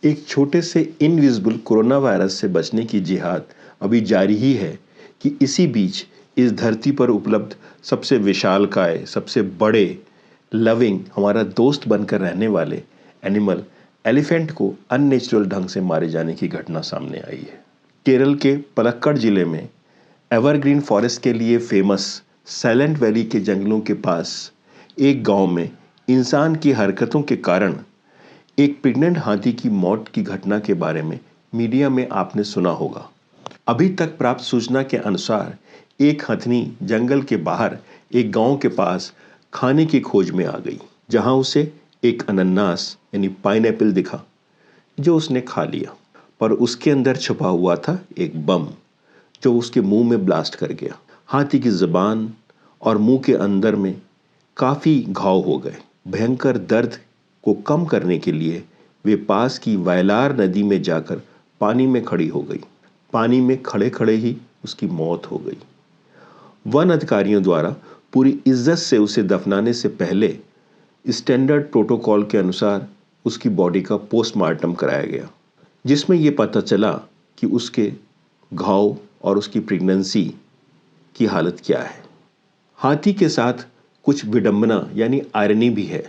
एक छोटे से इनविजिबल कोरोना वायरस से बचने की जिहाद अभी जारी ही है कि इसी बीच इस धरती पर उपलब्ध सबसे विशालकाय, सबसे बड़े, लविंग, हमारा दोस्त बनकर रहने वाले एनिमल एलिफेंट को अननेचुरल ढंग से मारे जाने की घटना सामने आई है। केरल के पलक्कड़ जिले में एवरग्रीन फॉरेस्ट के लिए फेमस साइलेंट वैली के जंगलों के पास एक गांव में इंसान की हरकतों के कारण एक प्रेग्नेंट हाथी की मौत की घटना के बारे में मीडिया में आपने सुना होगा। अभी तक प्राप्त सूचना के अनुसार एक हथनी जंगल के बाहर एक गांव के पास खाने की खोज में आ गई, जहां उसे एक अनन्नास यानी पाइनएप्पल दिखा, जो उसने खा लिया। पर उसके अंदर छुपा हुआ था एक बम, जो उसके मुंह में ब्लास्ट कर गया। हाथी की जुबान और मुंह के अंदर में काफी घाव हो गए। भयंकर दर्द को कम करने के लिए वे पास की वायलार नदी में जाकर पानी में खड़ी हो गई। पानी में खड़े खड़े ही उसकी मौत हो गई। वन अधिकारियों द्वारा पूरी इज्जत से उसे दफनाने से पहले स्टैंडर्ड प्रोटोकॉल के अनुसार उसकी बॉडी का पोस्टमार्टम कराया गया, जिसमें यह पता चला कि उसके घाव और उसकी प्रेगनेंसी की हालत क्या है। हाथी के साथ कुछ विडंबना यानी आयरनी भी है।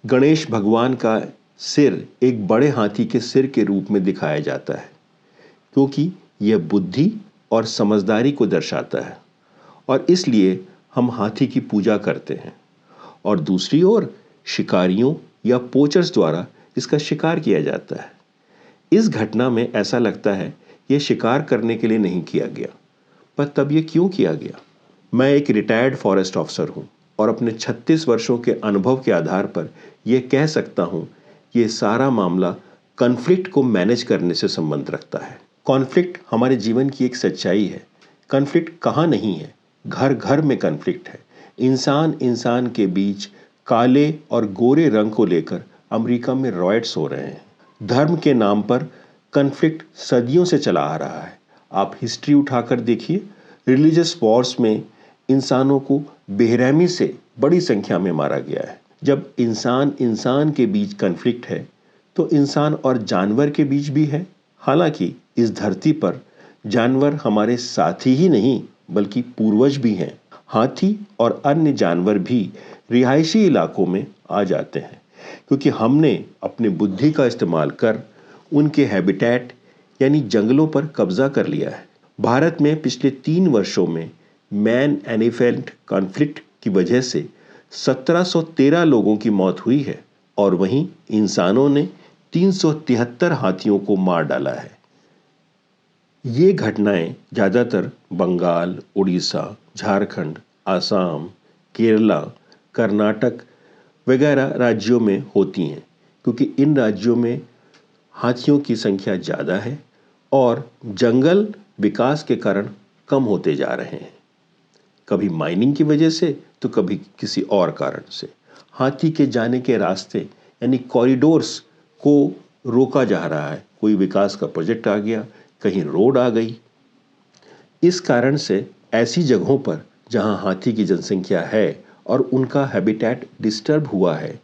गणेश भगवान का सिर एक बड़े हाथी के सिर के रूप में दिखाया जाता है, क्योंकि यह बुद्धि और समझदारी को दर्शाता है और इसलिए हम हाथी की पूजा करते हैं। और दूसरी ओर शिकारियों या पोचर्स द्वारा इसका शिकार किया जाता है। इस घटना में ऐसा लगता है यह शिकार करने के लिए नहीं किया गया, पर तब यह क्यों किया गया? मैं एक रिटायर्ड फॉरेस्ट ऑफिसर हूं और अपने 36 वर्षों के अनुभव के आधार पर यह कह सकता हूं कि यह सारा मामला कॉन्फ्लिक्ट को मैनेज करने से संबंध रखता है। कॉन्फ्लिक्ट हमारे जीवन की एक सच्चाई है। कॉन्फ्लिक्ट कहां नहीं है? घर घर में कॉन्फ्लिक्ट है। इंसान इंसान के बीच काले और गोरे रंग को लेकर अमेरिका में रॉयट्स हो रहे हैं। धर्म के नाम पर कॉन्फ्लिक्ट सदियों से चला आ रहा है। आप हिस्ट्री उठाकर देखिए, रिलीजियस वॉर्स में इंसानों को बेरहमी से बड़ी संख्या में मारा गया है। जब इंसान इंसान के बीच कॉन्फ्लिक्ट है, तो इंसान और जानवर के बीच भी है। हालांकि इस धरती पर जानवर हमारे साथी ही नहीं बल्कि पूर्वज भी हैं। हाथी और अन्य जानवर भी रिहायशी इलाकों में आ जाते हैं, क्योंकि हमने अपने बुद्धि का इस्तेमाल कर उनके हैबिटेट यानी जंगलों पर कब्जा कर लिया है। भारत में पिछले 3 वर्षों में मैन एलिफेंट कॉन्फ्लिक्ट की वजह से 1713 लोगों की मौत हुई है और वहीं इंसानों ने 373 हाथियों को मार डाला है। ये घटनाएं ज़्यादातर बंगाल, उड़ीसा, झारखंड, आसाम, केरला, कर्नाटक वगैरह राज्यों में होती हैं, क्योंकि इन राज्यों में हाथियों की संख्या ज़्यादा है और जंगल विकास के कारण कम होते जा रहे हैं। कभी माइनिंग की वजह से तो कभी किसी और कारण से। हाथी के जाने के रास्ते यानी कॉरिडोर्स को रोका जा रहा है। कोई विकास का प्रोजेक्ट आ गया, कहीं रोड आ गई। इस कारण से ऐसी जगहों पर जहां हाथी की जनसंख्या है और उनका हैबिटेट डिस्टर्ब हुआ है,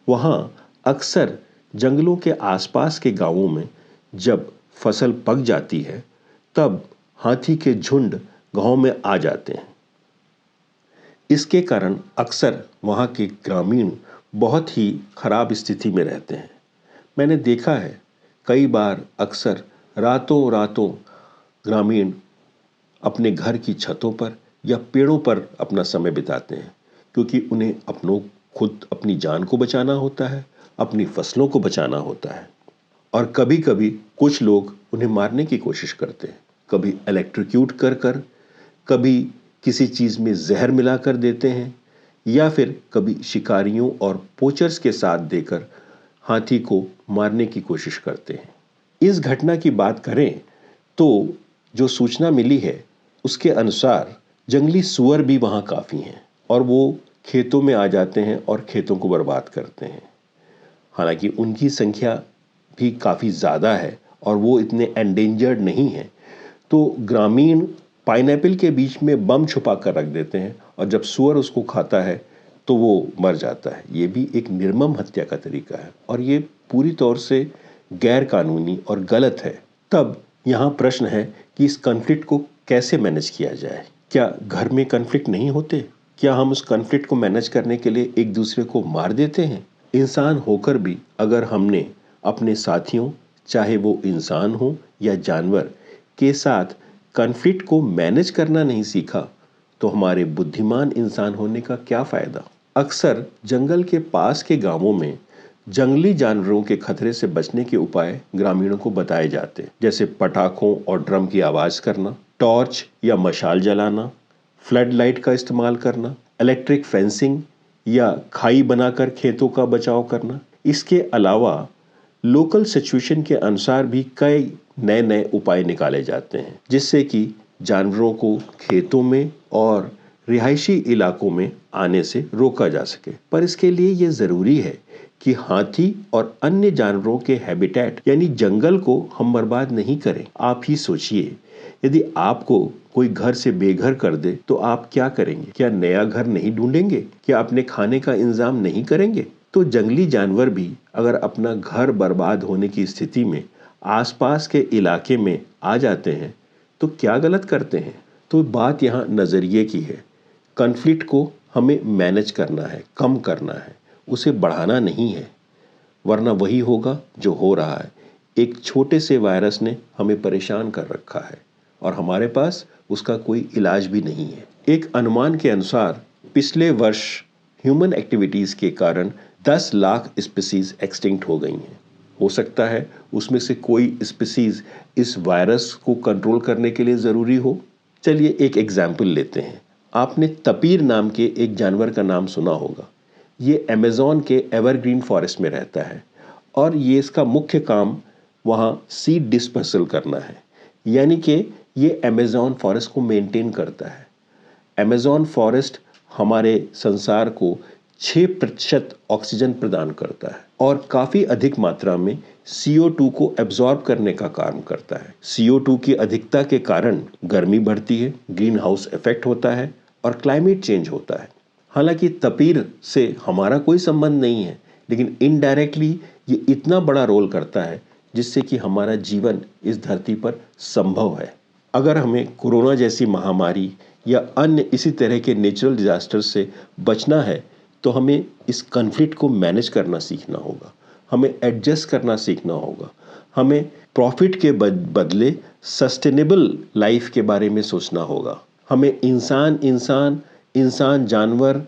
वहां अक्सर जंगलों के आसपास के गांवों में जब फसल पक जाती है, तब हाथी के झुंड गांव में आ जाते हैं। इसके कारण अक्सर वहाँ के ग्रामीण बहुत ही खराब स्थिति में रहते हैं। मैंने देखा है कई बार अक्सर रातों रातों ग्रामीण अपने घर की छतों पर या पेड़ों पर अपना समय बिताते हैं, क्योंकि उन्हें खुद अपनी जान को बचाना होता है, अपनी फसलों को बचाना होता है। और कभी कभी कुछ लोग उन्हें मारने की कोशिश करते हैं, कभी इलेक्ट्रोक्यूट कर कभी किसी चीज में जहर मिलाकर देते हैं, या फिर कभी शिकारियों और पोचर्स के साथ देकर हाथी को मारने की कोशिश करते हैं। इस घटना की बात करें तो जो सूचना मिली है उसके अनुसार जंगली सुअर भी वहां काफी हैं और वो खेतों में आ जाते हैं और खेतों को बर्बाद करते हैं। हालांकि उनकी संख्या भी काफी ज्यादा है और वो इतने एंडेंजर्ड नहीं है, तो ग्रामीण पाइनएप्पल के बीच में बम छुपा कर रख देते हैं और जब सुअर उसको खाता है तो वो मर जाता है। ये भी एक निर्मम हत्या का तरीका है और ये पूरी तौर से गैर कानूनी और गलत है, तब यहाँ प्रश्न है कि इस कॉन्फ्लिक्ट को कैसे मैनेज किया जाए। क्या घर में कॉन्फ्लिक्ट नहीं होते? क्या हम उस कॉन्फ्लिक्ट को मैनेज करने के लिए एक दूसरे को मार देते हैं? इंसान होकर भी अगर हमने अपने साथियों, चाहे वो इंसान हो या जानवर, के साथ कॉन्फ्लिक्ट को मैनेज करना नहीं सीखा, तो हमारे बुद्धिमान इंसान होने का क्या फायदा। अक्सर जंगल के पास के गांवों में जंगली जानवरों के खतरे से बचने के उपाय ग्रामीणों को बताए जाते हैं, जैसे पटाखों और ड्रम की आवाज करना, टॉर्च या मशाल जलाना, फ्लड लाइट का इस्तेमाल करना, इलेक्ट्रिक फेंसिंग या खाई बनाकर खेतों का बचाव करना। इसके अलावा लोकल सिचुएशन के अनुसार भी कई नए नए उपाय निकाले जाते हैं, जिससे कि जानवरों को खेतों में और रिहायशी इलाकों में आने से रोका जा सके। पर इसके लिए ये जरूरी है कि हाथी और अन्य जानवरों के हैबिटेट यानी जंगल को हम बर्बाद नहीं करें। आप ही सोचिए, यदि आपको कोई घर से बेघर कर दे तो आप क्या करेंगे? क्या नया घर नहीं ढूंढेंगे? क्या अपने खाने का इंतजाम नहीं करेंगे? तो जंगली जानवर भी अगर अपना घर बर्बाद होने की स्थिति में आसपास के इलाके में आ जाते हैं तो क्या गलत करते हैं? तो बात यहाँ नज़रिए की है। कॉन्फ्लिक्ट को हमें मैनेज करना है, कम करना है, उसे बढ़ाना नहीं है, वरना वही होगा जो हो रहा है। एक छोटे से वायरस ने हमें परेशान कर रखा है और हमारे पास उसका कोई इलाज भी नहीं है। एक अनुमान के अनुसार पिछले वर्ष ह्यूमन एक्टिविटीज़ के कारण 10 लाख स्पीसीज एक्सटिंक्ट हो गई हैं। हो सकता है उसमें से कोई स्पीसीज इस वायरस को कंट्रोल करने के लिए ज़रूरी हो। चलिए एक एग्जाम्पल लेते हैं। आपने तपीर नाम के एक जानवर का नाम सुना होगा। ये अमेज़न के एवरग्रीन फॉरेस्ट में रहता है और ये इसका मुख्य काम वहाँ सीड डिस्पर्सल करना है, यानी कि ये अमेज़न फॉरेस्ट को मेंटेन करता है। अमेज़न फॉरेस्ट हमारे संसार को 6% ऑक्सीजन प्रदान करता है और काफ़ी अधिक मात्रा में CO2 को एब्जॉर्ब करने का काम करता है। CO2 की अधिकता के कारण गर्मी बढ़ती है, ग्रीन हाउस इफेक्ट होता है और क्लाइमेट चेंज होता है। हालांकि तपीर से हमारा कोई संबंध नहीं है, लेकिन इनडायरेक्टली ये इतना बड़ा रोल करता है जिससे कि हमारा जीवन इस धरती पर संभव है। अगर हमें कोरोना जैसी महामारी या अन्य इसी तरह के नेचुरल डिजास्टर से बचना है तो हमें इस कॉन्फ्लिक्ट को मैनेज करना सीखना होगा, हमें एडजस्ट करना सीखना होगा, हमें प्रॉफिट के बदले सस्टेनेबल लाइफ के बारे में सोचना होगा। हमें इंसान जानवर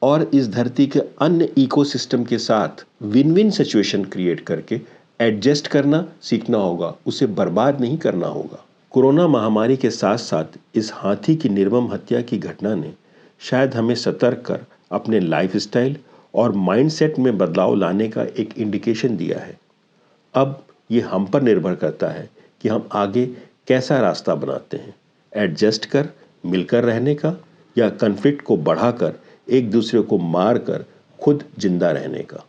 और इस धरती के अन्य इकोसिस्टम के साथ विन विन सिचुएशन क्रिएट करके एडजस्ट करना सीखना होगा, उसे बर्बाद नहीं करना होगा। कोरोना महामारी के साथ साथ इस हाथी की निर्मम हत्या की घटना ने शायद हमें सतर्क कर अपने लाइफस्टाइल और माइंडसेट में बदलाव लाने का एक इंडिकेशन दिया है। अब ये हम पर निर्भर करता है कि हम आगे कैसा रास्ता बनाते हैं, एडजस्ट कर मिलकर रहने का या कॉन्फ्लिक्ट को बढ़ाकर एक दूसरे को मार कर खुद जिंदा रहने का।